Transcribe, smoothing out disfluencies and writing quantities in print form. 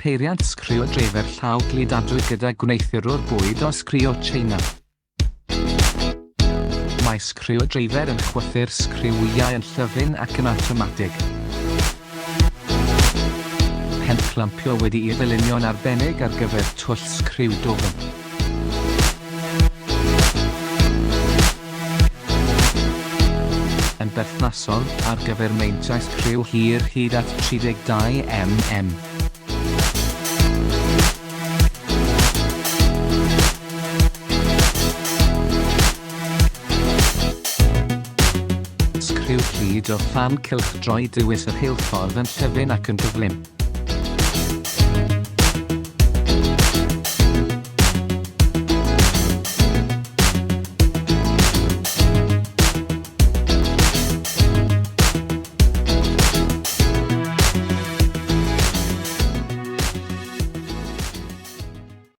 Peiriant sgriwdreifer llaw cludadwy gyda gwneithurwr bwydo Sgriw Tsieina. Mae sgriwdreifer yn chwythu'r sgriwiau yn llyfn ac yn awtomatig. Pentclampio wedi'i ddylunio'n arbennig ar gyfer twll sgriw dofn. Yn berthnasol ar gyfer meintiau sgriw hir hyd at 32 mm. Sgriw clud o phan cylchdroi dywys yr rheilffordd yn llyfn ac yn gyflym.